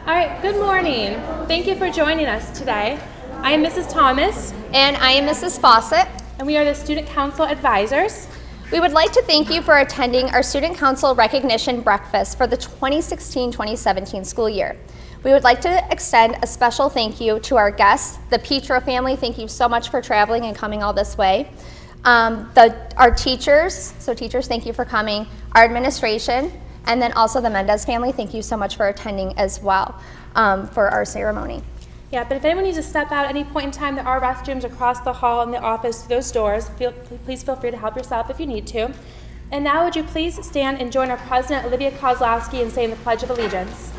All right, good morning. Thank you for joining us today. I am Mrs. Thomas. And I am Mrs. Foessett. And we are the Student Council Advisors. We would like to thank you for attending our Student Council Recognition Breakfast for the 2016-2017 school year. We would like to extend a special thank you to our guests, the Petro family. Thank you so much for traveling and coming all this way. Our teachers, thank you for coming. Our administration, and then also the Mendez family, thank you so much for attending as well for our ceremony. Yeah, but if anyone needs to step out at any point in time, there are restrooms across the hall in the office, those doors. Please feel free to help yourself if you need to. And now would you please stand and join our President, Olivia Kozlowski, in saying the Pledge of Allegiance.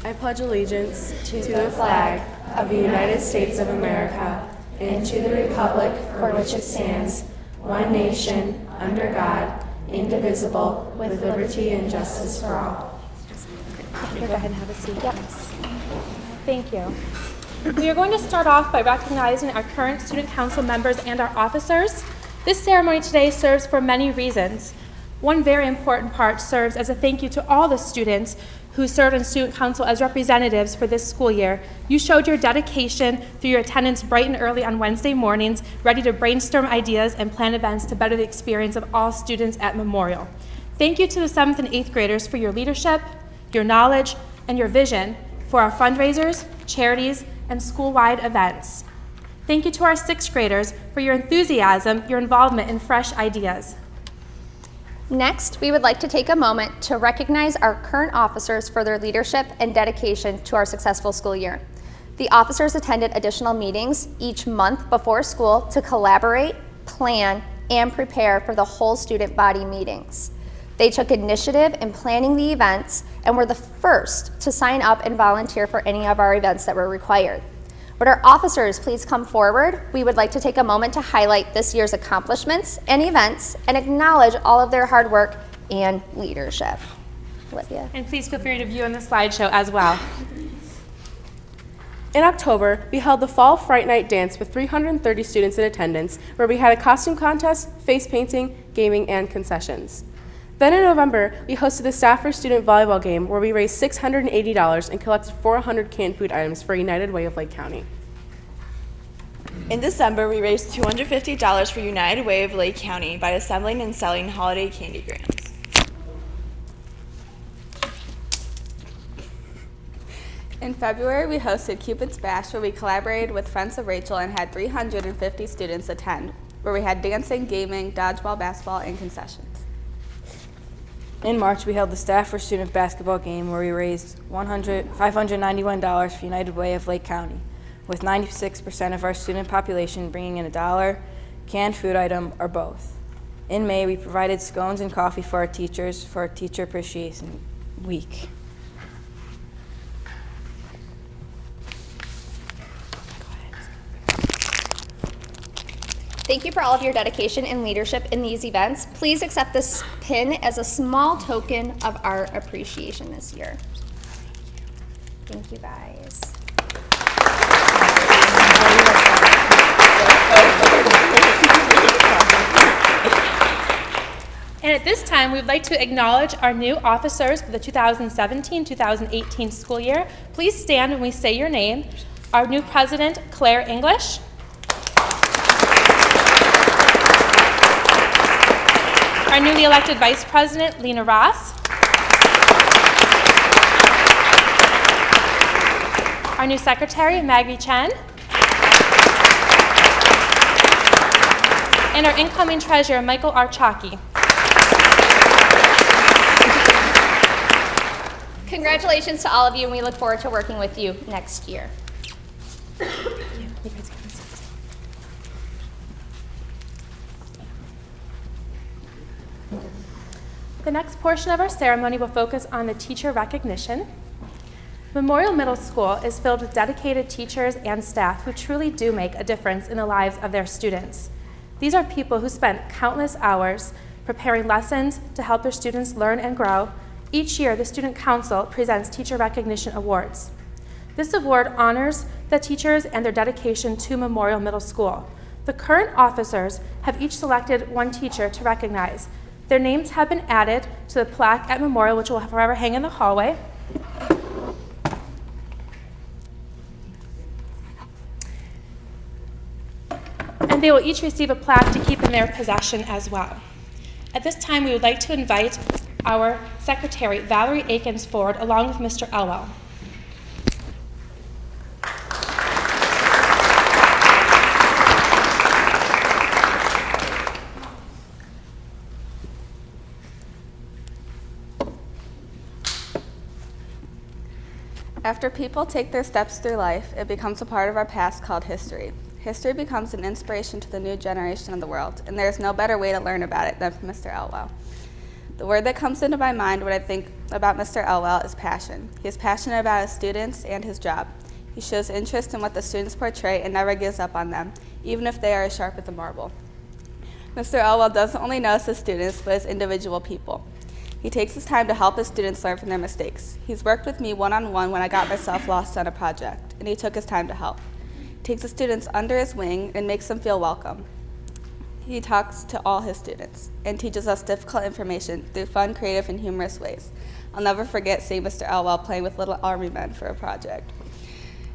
I pledge allegiance to the flag of the United States of America and to the republic for which it stands, one nation, under God, indivisible, with liberty and justice for all. Go ahead and have a seat. Yep. Thank you. We are going to start off by recognizing our current student council members and our officers. This ceremony today serves for many reasons. One very important part serves as a thank you to all the students who served in student council as representatives for this school year. You showed your dedication through your attendance bright and early on Wednesday mornings, ready to brainstorm ideas and plan events to better the experience of all students at Memorial. Thank you to the 7th and 8th graders for your leadership, your knowledge, and your vision for our fundraisers, charities, and school-wide events. Thank you to our 6th graders for your enthusiasm, your involvement in fresh ideas. Next, we would like to take a moment to recognize our current officers for their leadership and dedication to our successful school year. The officers attended additional meetings each month before school to collaborate, plan, and prepare for the whole student body meetings. They took initiative in planning the events and were the first to sign up and volunteer for any of our events that were required. Would our officers please come forward? We would like to take a moment to highlight this year's accomplishments and events and acknowledge all of their hard work and leadership. Olivia. And please feel free to view on the slideshow as well. In October, we held the Fall Fright Night Dance with 330 students in attendance, where we had a costume contest, face painting, gaming, and concessions. Then in November, we hosted the Stafford Student Volleyball Game, where we raised $680 and collected 400 canned food items for United Way of Lake County. In December, we raised $250 for United Way of Lake County by assembling and selling holiday candy grams. In February, we hosted Cupid's Bash, where we collaborated with Friends of Rachel and had 350 students attend, where we had dancing, gaming, dodgeball, basketball, and concessions. In March, we held the Stafford Student Basketball Game, where we raised $591 for United Way of Lake County, with 96% of our student population bringing in $1, canned food item, or both. In May, we provided scones and coffee for our teachers for our Teacher Appreciation Week. Thank you for all of your dedication and leadership in these events. Please accept this pin as a small token of our appreciation this year. Thank you, guys. And at this time, we would like to acknowledge our new officers for the 2017-2018 school year. Please stand when we say your name. Our new president, Claire English. Our newly elected Vice President, Lena Ross. Our new Secretary, Maggie Chen. And our incoming Treasurer, Michael Archaki. Congratulations to all of you, and we look forward to working with you next year. The next portion of our ceremony will focus on the teacher recognition. Memorial Middle School is filled with dedicated teachers and staff who truly do make a difference in the lives of their students. These are people who spent countless hours preparing lessons to help their students learn and grow. Each year, the Student Council presents Teacher Recognition Awards. This award honors the teachers and their dedication to Memorial Middle School. The current officers have each selected one teacher to recognize. Their names have been added to the plaque at Memorial, which will forever hang in the hallway. And they will each receive a plaque to keep in their possession as well. At this time, we would like to invite our secretary, Valerie Akins, forward, along with Mr. Elwell. After people take their steps through life, it becomes a part of our past called history. History becomes an inspiration to the new generation of the world, and there is no better way to learn about it than from Mr. Elwell. The word that comes into my mind when I think about Mr. Elwell is passion. He is passionate about his students and his job. He shows interest in what the students portray and never gives up on them, even if they are as sharp as a marble. Mr. Elwell doesn't only notice his students, but his individual people. He takes his time to help his students learn from their mistakes. He's worked with me one-on-one when I got myself lost on a project, and he took his time to help. He takes the students under his wing and makes them feel welcome. He talks to all his students and teaches us difficult information through fun, creative, and humorous ways. I'll never forget seeing Mr. Elwell playing with little army men for a project.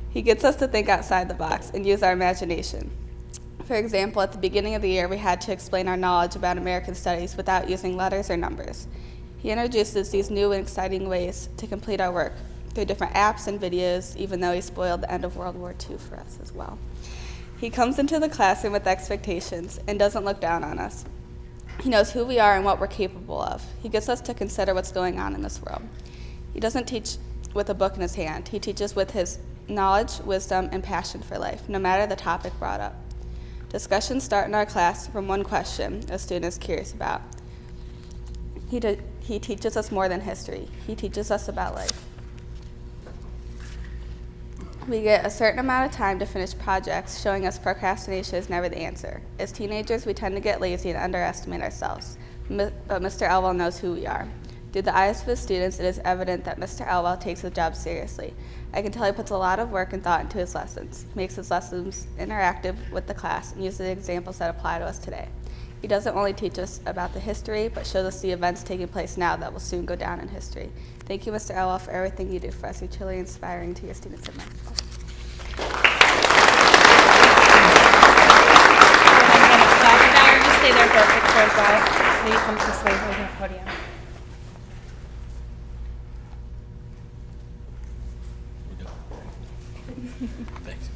He gets us to think outside the box and use our imagination. For example, at the beginning of the year, we had to explain our knowledge about American studies without using letters or numbers. He introduces these new and exciting ways to complete our work through different apps and videos, even though he spoiled the end of World War II for us as well. He comes into the classroom with expectations and doesn't look down on us. He knows who we are and what we're capable of. He gets us to consider what's going on in this world. He doesn't teach with a book in his hand. He teaches with his knowledge, wisdom, and passion for life, no matter the topic brought up. Discussions start in our class from one question a student is curious about. He teaches us more than history. He teaches us about life. We get a certain amount of time to finish projects, showing us procrastination is never the answer. As teenagers, we tend to get lazy and underestimate ourselves, but Mr. Elwell knows who we are. Through the eyes of his students, it is evident that Mr. Elwell takes his job seriously. I can tell he puts a lot of work and thought into his lessons, makes his lessons interactive with the class, and uses examples that apply to us today. He doesn't only teach us about the history, but shows us the events taking place now that will soon go down in history. Thank you, Mr. Elwell, for everything you do for us. You're truly inspiring to your students and myself. Valerie, just stay there for a picture as well. Maybe come this way over the podium. Thanks.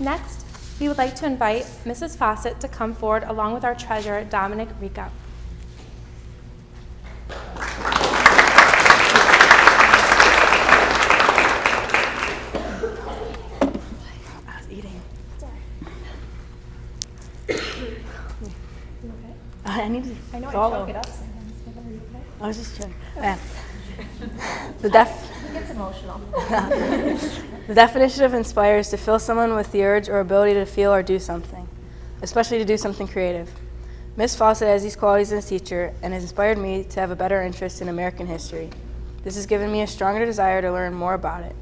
Next, we would like to invite Mrs. Foessett to come forward along with our treasurer, Dominic Rico. I need to I know follow. I choke it up sometimes. I was just trying. He gets emotional. The definition of inspire is to fill someone with the urge or ability to feel or do something, especially to do something creative. Miss Foessett has these qualities as a teacher and has inspired me to have a better interest in American history. This has given me a stronger desire to learn more about it.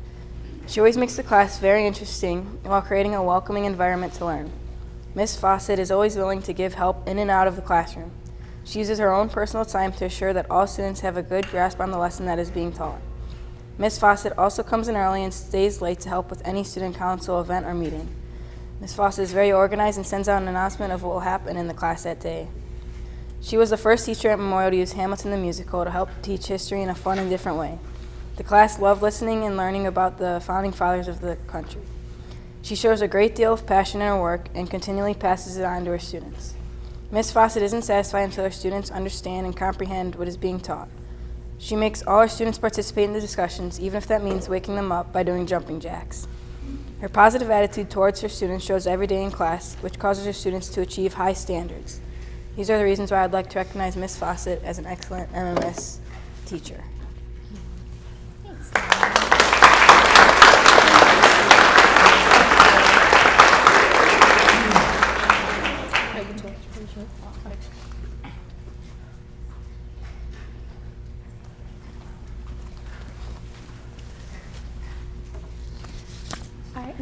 She always makes the class very interesting while creating a welcoming environment to learn. Miss Foessett is always willing to give help in and out of the classroom. She uses her own personal time to assure that all students have a good grasp on the lesson that is being taught. Miss Foessett also comes in early and stays late to help with any student council event or meeting. Miss Foessett is very organized and sends out an announcement of what will happen in the class that day. She was the first teacher at Memorial to use Hamilton the Musical to help teach history in a fun and different way. The class loved listening and learning about the founding fathers of the country. She shows a great deal of passion in her work and continually passes it on to her students. Miss Foessett isn't satisfied until her students understand and comprehend what is being taught. She makes all her students participate in the discussions, even if that means waking them up by doing jumping jacks. Her positive attitude towards her students shows every day in class, which causes her students to achieve high standards. These are the reasons why I'd like to recognize Miss Foessett as an excellent MMS teacher.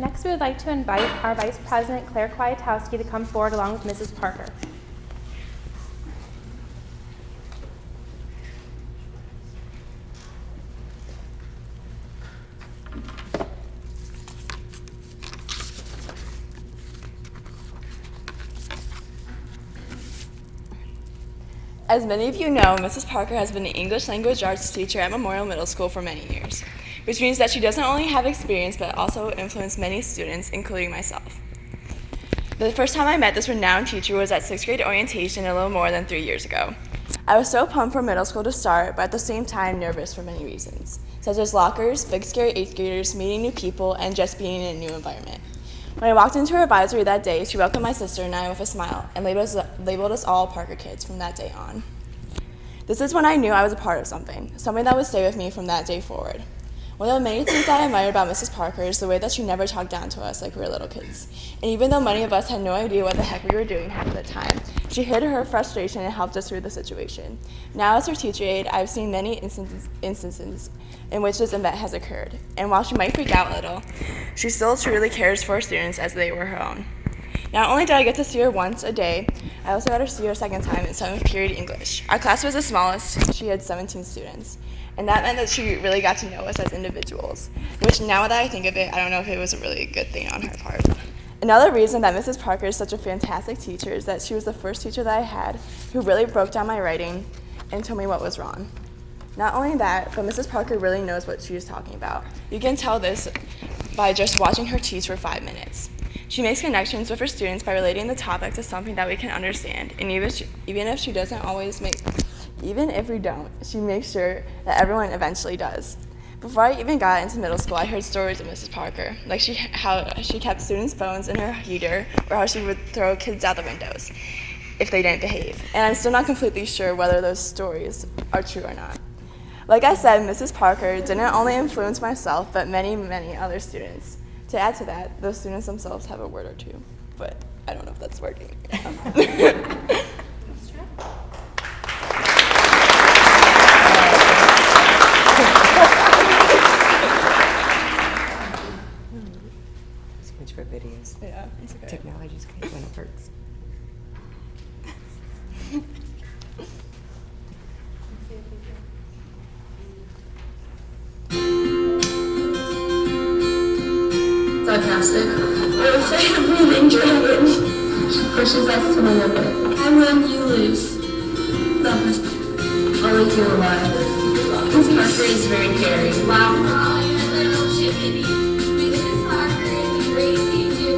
Next, we would like to invite our Vice President, Claire Kwiatkowski, to come forward along with Mrs. Parker. As many of you know, Mrs. Parker has been an English language arts teacher at Memorial Middle School for many years, which means that she doesn't only have experience but also influenced many students, including myself. The first time I met this renowned teacher was at 6th grade orientation a little more than 3 years ago. I was so pumped for middle school to start, but at the same time nervous for many reasons, such as lockers, big scary 8th graders, meeting new people, and just being in a new environment. When I walked into her advisory that day, she welcomed my sister and I with a smile and labeled us all Parker kids from that day on. This is when I knew I was a part of something that would stay with me from that day forward. One of the many things that I admired about Mrs. Parker is the way that she never talked down to us like we were little kids. And even though many of us had no idea what the heck we were doing half of the time, she hid her frustration and helped us through the situation. Now as her teacher aide, I've seen many instances in which this event has occurred. And while she might freak out a little, she still truly cares for her students as they were her own. Not only did I get to see her once a day, I also got to see her a second time in 7th period English. Our class was the smallest. She had 17 students. And that meant that she really got to know us as individuals, which now that I think of it, I don't know if it was a really good thing on her part. Another reason that Mrs. Parker is such a fantastic teacher is that she was the first teacher that I had who really broke down my writing and told me what was wrong. Not only that, but Mrs. Parker really knows what she is talking about. You can tell this by just watching her teach for 5 minutes. She makes connections with her students by relating the topic to something that we can understand, and even if we don't, she makes sure that everyone eventually does. Before I even got into middle school, I heard stories of Mrs. Parker, like how she kept students' phones in her heater, or how she would throw kids out the windows if they didn't behave. And I'm still not completely sure whether those stories are true or not. Like I said, Mrs. Parker didn't only influence myself, but many, many other students. To add to that, those students themselves have a word or two, but I don't know if that's working. Switch for videos. Yeah, it's okay. Technology's great when it works. Fantastic. I would say I really enjoy it. Pushes us to the limit. I win, you lose. I'll make you alive. This Parker is very caring. Wow. Little chickadee. Mrs. Parker is a great teacher.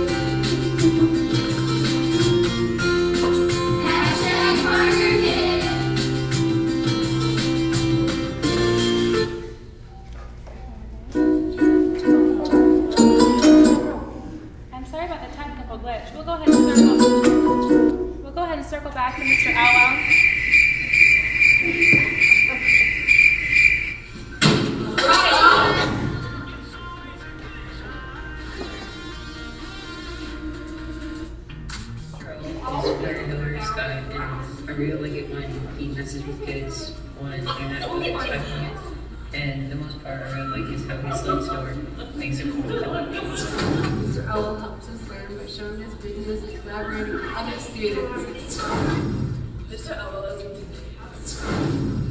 Hashtag Parker Kids. I'm sorry about the technical glitch. We'll go ahead and circle back to Mr. Elwell. I really like it when he messes with kids when you're not really expecting it. And the most part I really like is how he slows down, makes it cool. Mr. Elwell helps us learn by showing us videos and collaborating with other students. Mr. Elwell is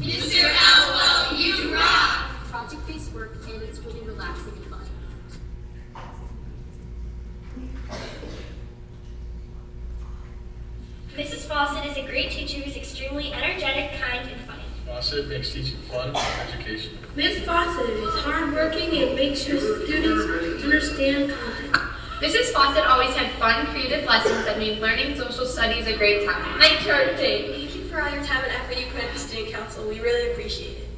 Mr. Elwell, you rock! Project-based work, and it's really relaxing and fun. Mrs. Foessett is a great teacher who's extremely energetic, kind, and funny. Foessett makes teaching fun and educational. Ms. Foessett is hardworking and makes her students understand content. Mrs. Foessett always had fun, creative lessons that made learning social studies a great time. Like chart day. Thank you for all your time and effort you put into student council. We really appreciate it.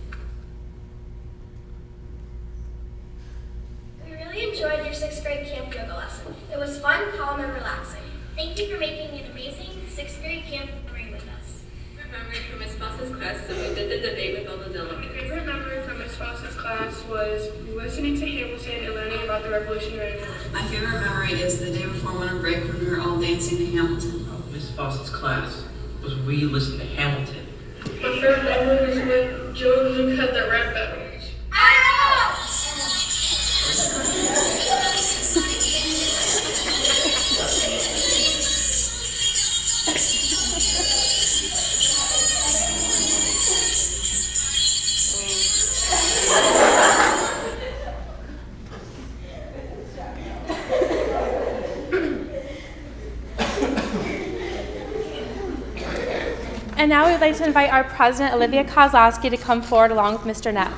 We really enjoyed your 6th grade camp yoga lesson. It was fun, calm, and relaxing. Thank you for making an amazing 6th grade camp memory with us. Memory from Ms. Fossett's class, so we did the debate with all the delegates. My favorite memory from Ms. Fossett's class was listening to Hamilton and learning about the Revolutionary War. My favorite memory is the day before winter break when we were all dancing to Hamilton. Ms. Fossett's class was we listened to Hamilton. My favorite memory was when Joe and Luke had that rap battle. And now we would like to invite our president, Olivia Kozlowski, to come forward along with Mr. Knepp.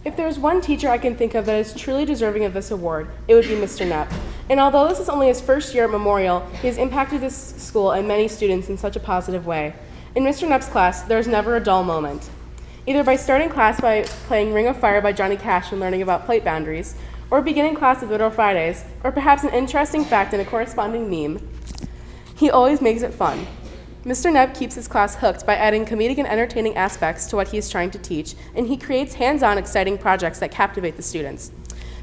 If there is one teacher I can think of that is truly deserving of this award, it would be Mr. Knepp. And although this is only his first year at Memorial, he has impacted this school and many students in such a positive way. In Mr. Knepp's class, there is never a dull moment. Either by starting class by playing Ring of Fire by Johnny Cash and learning about plate boundaries, or beginning class with Little Fridays, or perhaps an interesting fact and a corresponding meme, he always makes it fun. Mr. Knepp keeps his class hooked by adding comedic and entertaining aspects to what he is trying to teach, and he creates hands-on, exciting projects that captivate the students.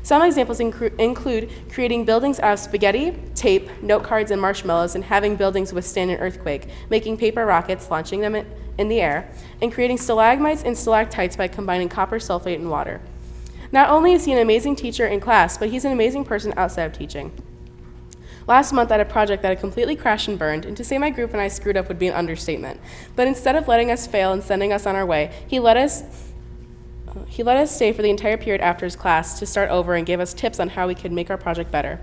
Some examples include creating buildings out of spaghetti, tape, note cards, and marshmallows, and having buildings withstand an earthquake, making paper rockets, launching them in the air, and creating stalagmites and stalactites by combining copper sulfate and water. Not only is he an amazing teacher in class, but he's an amazing person outside of teaching. Last month I had a project that had completely crashed and burned, and to say my group and I screwed up would be an understatement. But instead of letting us fail and sending us on our way, he let us stay for the entire period after his class to start over and gave us tips on how we could make our project better.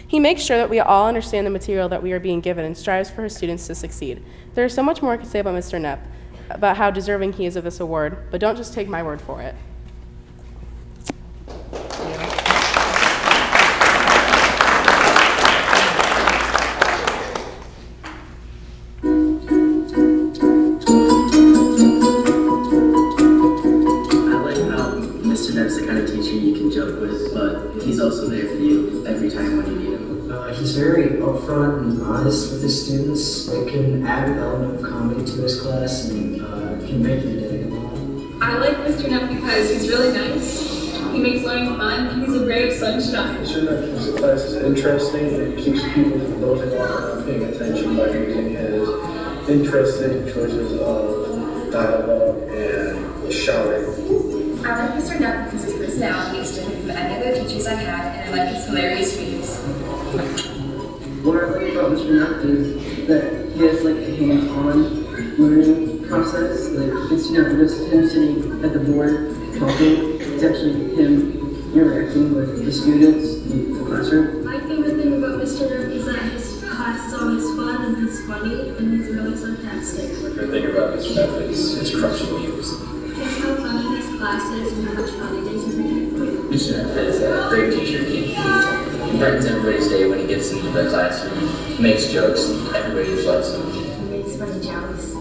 He makes sure that we all understand the material that we are being given and strives for his students to succeed. There is so much more I could say about Mr. Knepp, about how deserving he is of this award, but don't just take my word for it. He's also there for you every time when you need him. He's very upfront and honest with his students. It can add an element of comedy to his class and can make your day a lot. I like Mr. Knepp because he's really nice. He makes learning fun, and he's a ray of sunshine. Mr. Knepp keeps the classes interesting and keeps people from dozing off and not paying attention by using his interesting choices of dialogue and shouting. I like Mr. Knepp because his personality is different from any other teachers I had, and I like his hilarious views. What I like about Mr. Knepp is that he has like a hands-on learning process. Like it's not just him sitting at the board talking. It's actually him interacting with the students in the classroom. My favorite thing about Mr. Knepp is that his class is always fun and he's funny and he's really sarcastic. My favorite thing about Mr. Knepp is his crushing views. It's how funny his classes and how much fun it is every day. Mr. Knepp is a great teacher. He brightens everybody's day when he gets into the classroom. He makes jokes, and everybody loves him. He makes fun jealous.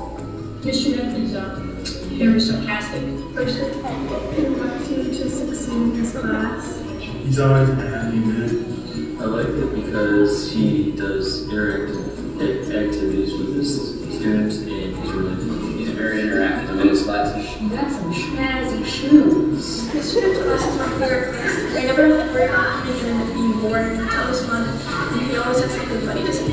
Mr. Knepp is very sarcastic. He wants you to succeed in his class. He's always a happy man. I like it because he does interactive activities with his students, and he's very interactive in his classes. He got some snazzy shoes. Mr. Knepp's class is my favorite class. I never have to worry about anything and being bored. It's always fun, and he always has something funny to say.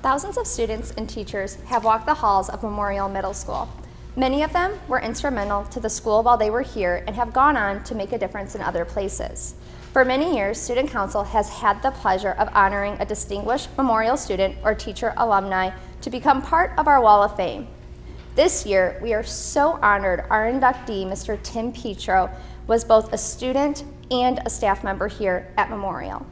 Thousands of students and teachers have walked the halls of Memorial Middle School. Many of them were instrumental to the school while they were here and have gone on to make a difference in other places. For many years, Student Council has had the pleasure of honoring a distinguished Memorial student or teacher alumni to become part of our Wall of Fame. This year, we are so honored our inductee, Mr. Tim Petro, was both a student and a staff member here at Memorial.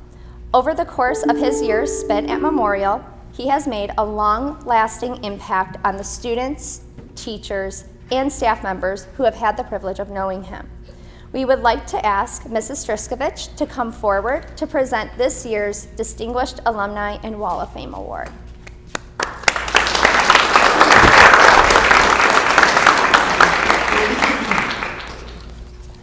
Over the course of his years spent at Memorial, he has made a long-lasting impact on the students, teachers, and staff members who have had the privilege of knowing him. We would like to ask Mrs. Striskovich to come forward to present this year's Distinguished Alumni and Wall of Fame Award.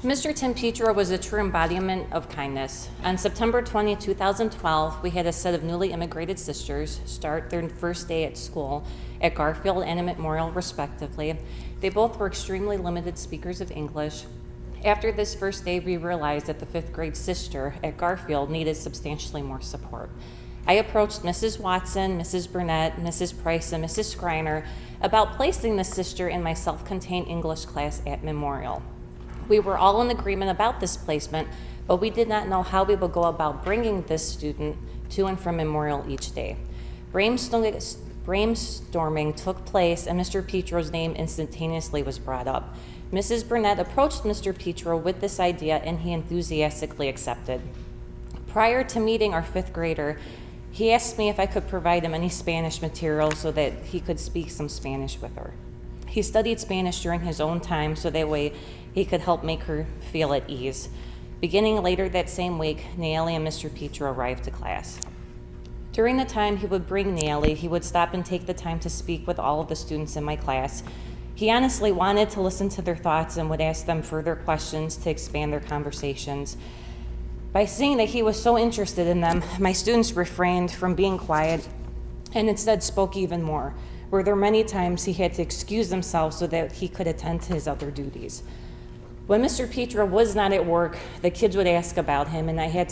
Mr. Tim Petro was a true embodiment of kindness. On September 20, 2012, we had a set of newly immigrated sisters start their first day at school at Garfield and at Memorial, respectively. They both were extremely limited speakers of English. After this first day, we realized that the fifth grade sister at Garfield needed substantially more support. I approached Mrs. Watson, Mrs. Burnett, Mrs. Price, and Mrs. Skriner about placing the sister in my self-contained English class at Memorial. We were all in agreement about this placement, but we did not know how we would go about bringing this student to and from Memorial each day. Brainstorming took place, and Mr. Petro's name instantaneously was brought up. Mrs. Burnett approached Mr. Petro with this idea, and he enthusiastically accepted. Prior to meeting our fifth grader, he asked me if I could provide him any Spanish material so that he could speak some Spanish with her. He studied Spanish during his own time, so that way he could help make her feel at ease. Beginning later that same week, Nayeli and Mr. Petro arrived to class. During the time he would bring Nayeli, he would stop and take the time to speak with all of the students in my class. He honestly wanted to listen to their thoughts and would ask them further questions to expand their conversations. By seeing that he was so interested in them, my students refrained from being quiet and instead spoke even more. Were there many times he had to excuse himself so that he could attend to his other duties. When Mr. Petro was not at work, the kids would ask about him, and I had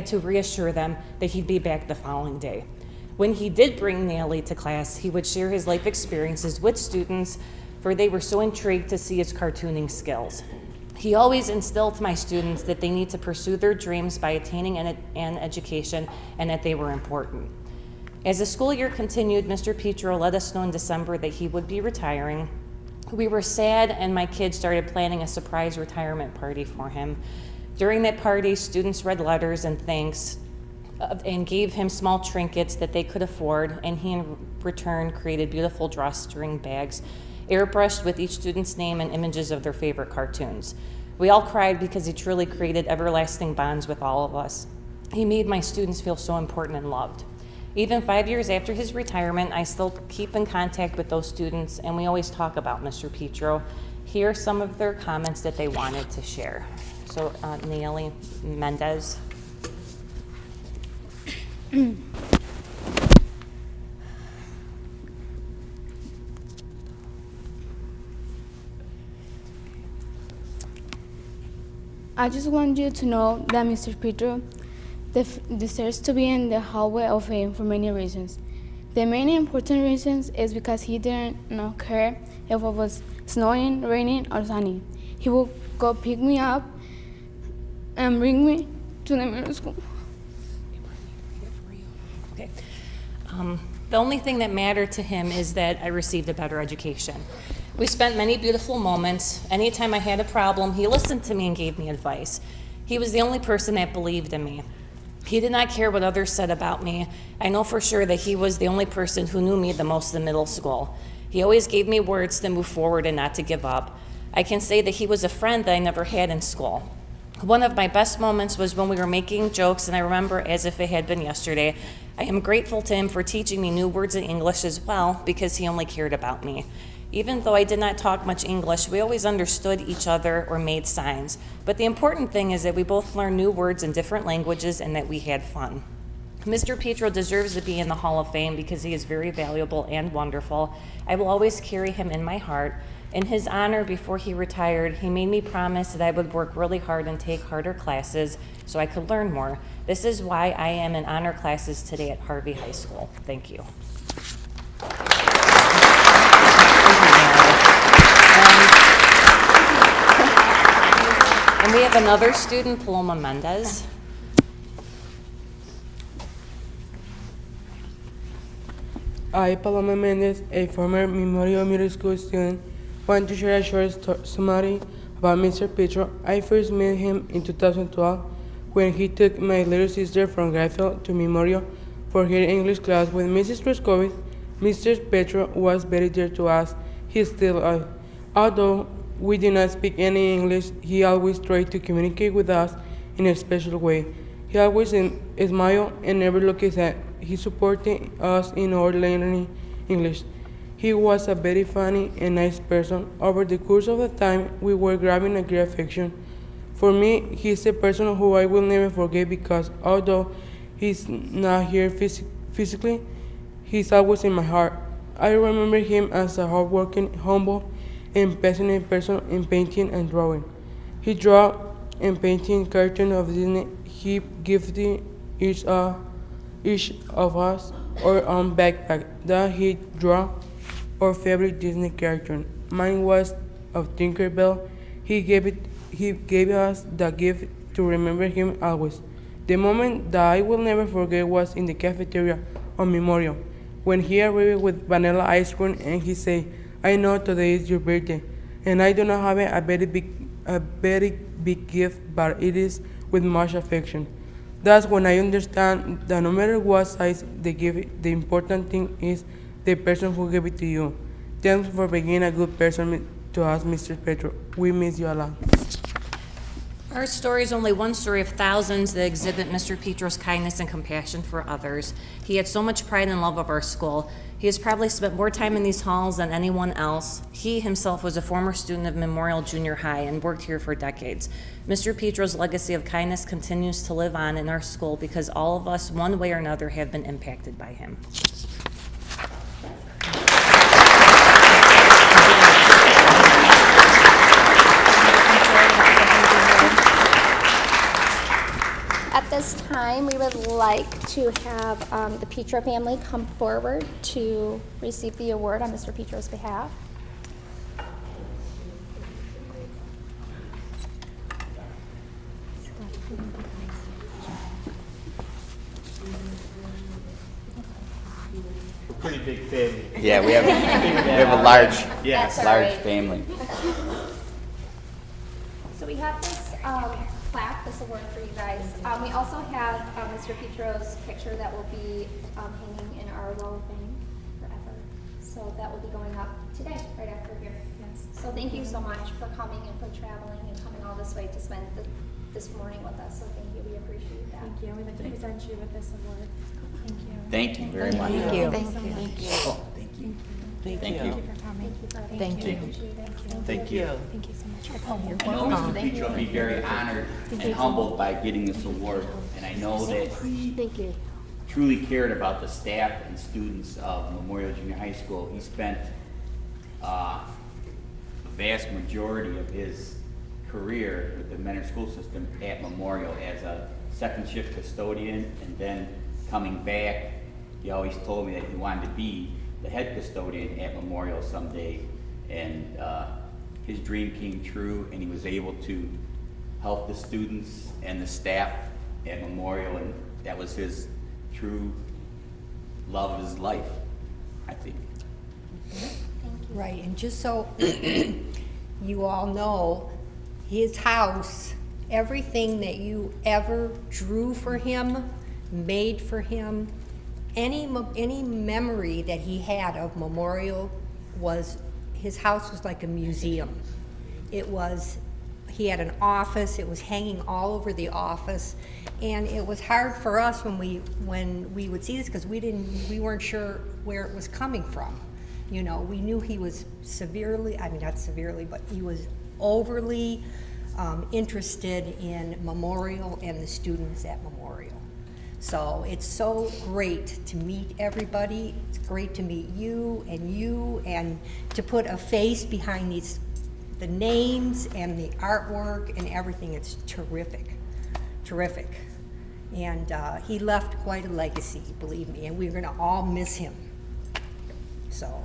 to reassure them that he'd be back the following day. When he did bring Nayeli to class, he would share his life experiences with students, for they were so intrigued to see his cartooning skills. He always instilled to my students that they need to pursue their dreams by attaining an education and that they were important. As the school year continued, Mr. Petro let us know in December that he would be retiring. We were sad, and my kids started planning a surprise retirement party for him. During that party, students read letters and thanks and gave him small trinkets that they could afford, and he in return created beautiful drawstring bags, airbrushed with each student's name and images of their favorite cartoons. We all cried because he truly created everlasting bonds with all of us. He made my students feel so important and loved. Even 5 years after his retirement, I still keep in contact with those students, and we always talk about Mr. Petro. Here are some of their comments that they wanted to share. So, Nayeli Mendez. I just want you to know that Mr. Petro deserves to be in the Hall of Fame for many reasons. The main important reasons is because he didn't care if it was snowing, raining, or sunny. He would go pick me up and bring me to the middle school. Okay. The only thing that mattered to him is that I received a better education. We spent many beautiful moments. Anytime I had a problem, he listened to me and gave me advice. He was the only person that believed in me. He did not care what others said about me. I know for sure that he was the only person who knew me the most in middle school. He always gave me words to move forward and not to give up. I can say that he was a friend that I never had in school. One of my best moments was when we were making jokes, and I remember as if it had been yesterday. I am grateful to him for teaching me new words in English as well, because he only cared about me. Even though I did not talk much English, we always understood each other or made signs. But the important thing is that we both learned new words in different languages and that we had fun. Mr. Petro deserves to be in the Hall of Fame because he is very valuable and wonderful. I will always carry him in my heart. In his honor, before he retired, he made me promise that I would work really hard and take harder classes so I could learn more. This is why I am in honor classes today at Harvey High School. Thank you. And we have another student, Paloma Mendez. I, Paloma Mendez, a former Memorial Middle School student, want to share a short summary about Mr. Petro. I first met him in 2012 when he took my little sister from Garfield to Memorial for her English class with Mrs. Prescovitz. Mr. Petro was very dear to us. He still is. Although we did not speak any English, he always tried to communicate with us in a special way. He always smiled and never looked sad. He supported us in our learning English. He was a very funny and nice person. Over the course of the time, we were grabbing a great affection For me, he's a person who I will never forget because although he's not here physically, he's always in my heart. I remember him as a hardworking, humble, and passionate person in painting and drawing. He drew and painted cartoons of Disney. He gifted each of us our own backpack that he drew our favorite Disney cartoon. Mine was of Tinkerbell. He gave us the gift to remember him always. The moment that I will never forget was in the cafeteria on Memorial, when he arrived with vanilla ice cream and he said, "I know today is your birthday, and I do not have a very big gift, but it is with much affection." That's when I understand that no matter what size they give it, the important thing is the person who gave it to you. Thanks for being a good person to us, Mr. Petro. We miss you a lot. Our story is only one story of thousands that exhibit Mr. Petro's kindness and compassion for others. He had so much pride and love of our school. He has probably spent more time in these halls than anyone else. He himself was a former student of Memorial Junior High and worked here for decades. Mr. Petro's legacy of kindness continues to live on in our school because all of us, one way or another, have been impacted by him. At this time, we would like to have the Petro family come forward to receive the award on Mr. Petro's behalf. Pretty big family. Yeah, we have a large family. So we have this plaque, this award for you guys. We also have Mr. Petro's picture that will be hanging in our Hall of Fame forever. So that will be going up today, right after here. Yes. So thank you so much for coming and for traveling and coming all this way to spend this morning with us. So thank you, we appreciate that. Thank you. We'd like to present you with this award. Thank you. Thank you very much. Thank you. Thank you. Thank you. Oh, thank you. Thank Thank you. you. Thank you for coming. Thank you. Thank you. Thank you so much for coming. I know Mr. Petro will be very honored and humbled by getting this award, and I know that he truly cared about the staff and students of Memorial Junior High School. He spent a vast majority of his career with the Mentor School System at Memorial as a second shift custodian, and then coming back, he always told me that he wanted to be the head custodian at Memorial someday, and his dream came true, and he was able to help the students and the staff at Memorial, and that was his true love of his life, I think. Right, and just so you all know, his house, everything that you ever drew for him, made for him, any memory that he had of Memorial was, his house was like a museum. It was, he had an office, it was hanging all over the office, and it was hard for us when we would see this because we weren't sure where it was coming from. You know, we knew he was severely, I mean not severely, but he was overly interested in Memorial and the students at Memorial. So it's so great to meet everybody. It's great to meet you and to put a face behind the names and the artwork and everything. It's terrific, terrific. And he left quite a legacy, believe me, and we're gonna all miss him. So,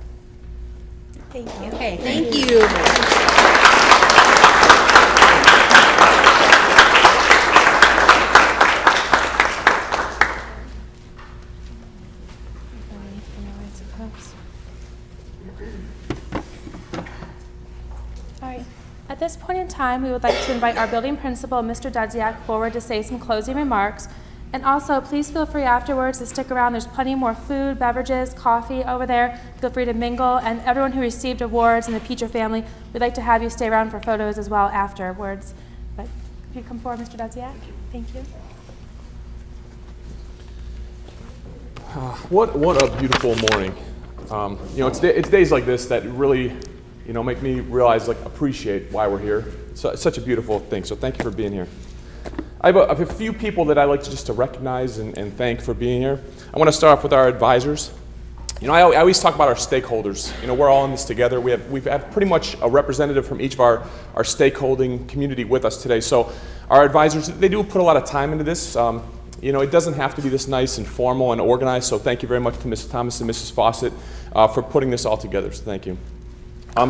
thank you. Okay, thank you. All right. At this point in time, we would like to invite our building principal, Mr. Dudziak, forward to say some closing remarks. And also, please feel free afterwards to stick around. There's plenty more food, beverages, coffee over there. Feel free to mingle. And everyone who received awards in the Petro family, we'd like to have you stay around for photos as well afterwards. But if you come forward, Mr. Dudziak. Thank you. What a beautiful morning. You know, it's days like this that really make me realize, appreciate why we're here. So it's such a beautiful thing, so thank you for being here. I have a few people that I'd like to recognize and thank for being here. I want to start off with our advisors. I always talk about our stakeholders. We're all in this together. We have pretty much a representative from each of our stakeholding community with us today. So our advisors, they do put a lot of time into this. It doesn't have to be this nice and formal and organized, so thank you very much to Mrs. Thomas and Mrs. Foessett for putting this all together, so thank you.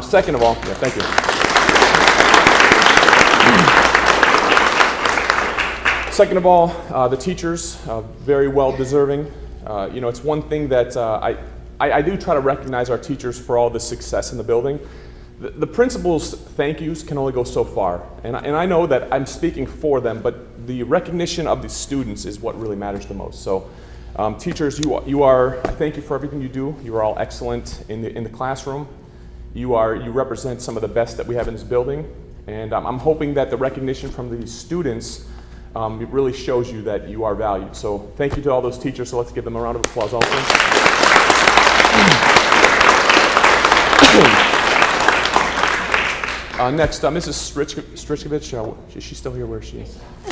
Second of all, thank you. Second of all, the teachers, very well deserving. It's one thing that I do try to recognize our teachers for all the success in the building. The principals' thank yous can only go so far, and I know that I'm speaking for them, but the recognition of the students is what really matters the most. So, teachers, I thank you for everything you do. You are all excellent in the classroom. You represent some of the best that we have in this building, and I'm hoping that the recognition from the students it really shows you that you are valued. So thank you to all those teachers. So let's give them a round of applause also. Next, Mrs. Strichkovich. Is she still here? Where is she?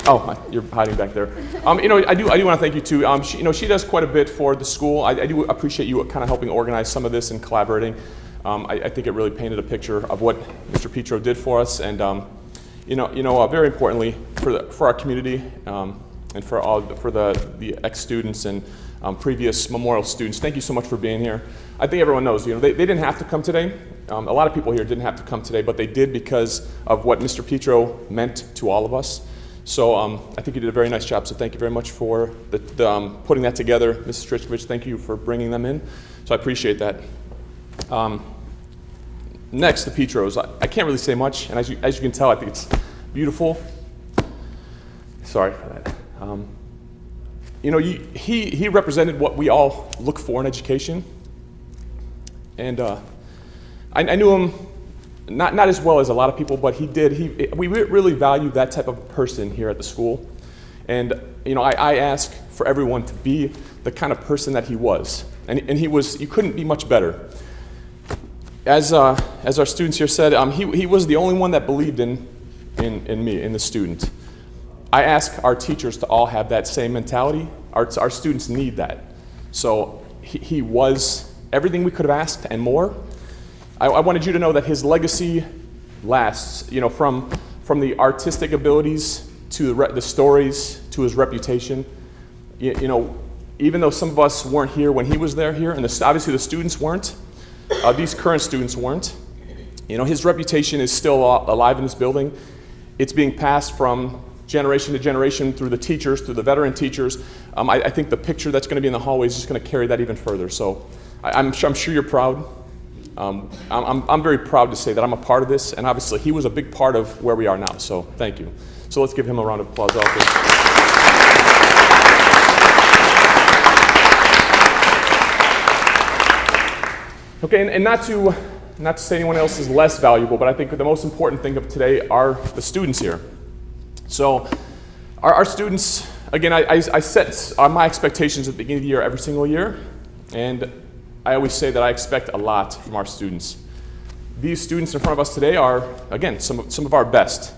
Oh, you're hiding back there. I do want to thank you too. She does quite a bit for the school. I do appreciate you kind of helping organize some of this and collaborating. I think it really painted a picture of what Mr. Petro did for us, and very importantly for our community and for the ex-students and previous memorial students. Thank you so much for being here. I think everyone knows, they didn't have to come today. A lot of people here didn't have to come today, but they did because of what Mr. Petro meant to all of us. So I think you did a very nice job. So thank you very much for putting that together, Mrs. Strichkovich. Thank you for bringing them in. So I appreciate that. Next, the Petros. I can't really say much, and as you can tell, I think it's beautiful. Sorry for that. He represented what we all look for in education, and I knew him not as well as a lot of people, but he did. We really value that type of person here at the school, and I ask for everyone to be the kind of person that he was, and he was. You couldn't be much better. As our students here said, he was the only one that believed in me, in the student. I ask our teachers to all have that same mentality. Our students need that. So he was everything we could have asked and more. I wanted you to know that his legacy lasts, from the artistic abilities to the stories to his reputation. Even though some of us weren't here when he was here, and obviously the students weren't, these current students weren't. His reputation is still alive in this building. It's being passed from generation to generation through the teachers, through the veteran teachers. I think the picture that's going to be in the hallway is just going to carry that even further. So I'm sure you're proud. I'm very proud to say that I'm a part of this, and obviously he was a big part of where we are now. So thank you. So let's give him a round of applause also. Okay, and not to say anyone else is less valuable, but I think the most important thing of today are the students here. So our students, again, I set my expectations at the beginning of the year every single year, and I always say that I expect a lot from our students. These students in front of us today are, again, some of our best.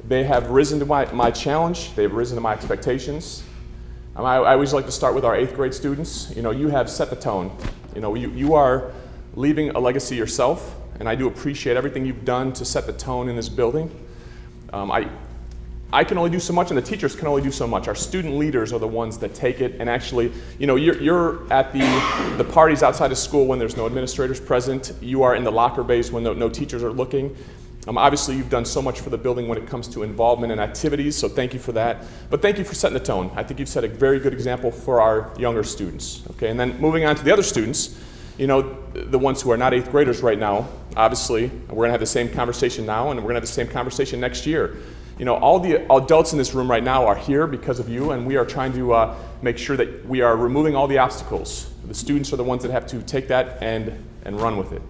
They have risen to my challenge. They've risen to my expectations. I always like to start with our 8th grade students. You have set the tone. You are leaving a legacy yourself, and I do appreciate everything you've done to set the tone in this building. I can only do so much, and the teachers can only do so much. Our student leaders are the ones that take it, and actually, you're at the parties outside of school when there's no administrators present. You are in the locker bays when no teachers are looking. Obviously, you've done so much for the building when it comes to involvement and activities, so thank you for that. But thank you for setting the tone. I think you've set a very good example for our younger students. Okay, and then moving on to the other students, the ones who are not 8th graders right now, obviously, we're going to have the same conversation now, and we're going to have the same conversation next year. All the adults in this room right now are here because of you, and we are trying to make sure that we are removing all the obstacles. The students are the ones that have to take that and run with it.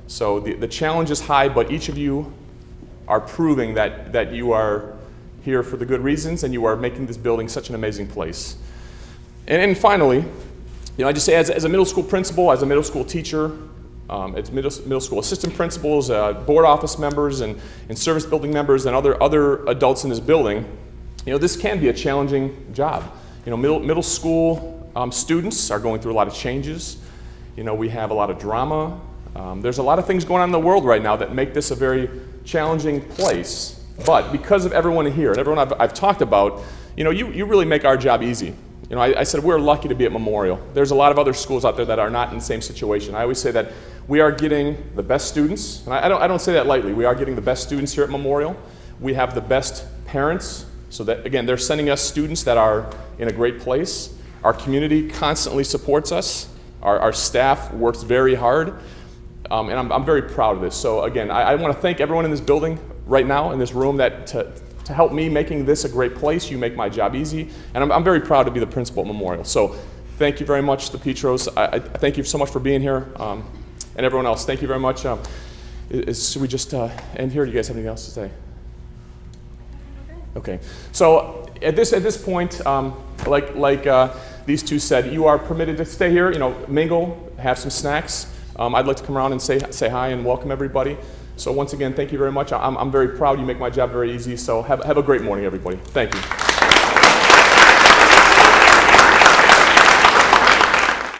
So the challenge is high, but each of you are proving that you are here for the good reasons, and you are making this building such an amazing place. And finally, I just say as a middle school principal, as a middle school teacher, It's middle school assistant principals, board office members, and service building members, and other adults in this building. You know, this can be a challenging job. You know, middle school students are going through a lot of changes. You know, we have a lot of drama. There's a lot of things going on in the world right now that make this a very challenging place. But because of everyone here and everyone I've talked about, you know, you really make our job easy. You know, I said we're lucky to be at Memorial. There's a lot of other schools out there that are not in the same situation. I always say that we are getting the best students, and I don't say that lightly. We are getting the best students here at Memorial. We have the best parents, so that, again, they're sending us students that are in a great place. Our community constantly supports us. Our staff works very hard, and I'm very proud of this. So again, I want to thank everyone in this building right now, in this room, that to help me making this a great place. You make my job easy, and I'm very proud to be the principal at Memorial. So thank you very much, the Petros. I thank you so much for being here, and everyone else. Thank you very much. Should we just end here? Do you guys have anything else to say? Okay. So at this point, like these two said, you are permitted to stay here. You know, mingle, have some snacks. I'd like to come around and say hi and welcome everybody. So once again, thank you very much. I'm very proud. You make my job very easy. So have a great morning, everybody. Thank you.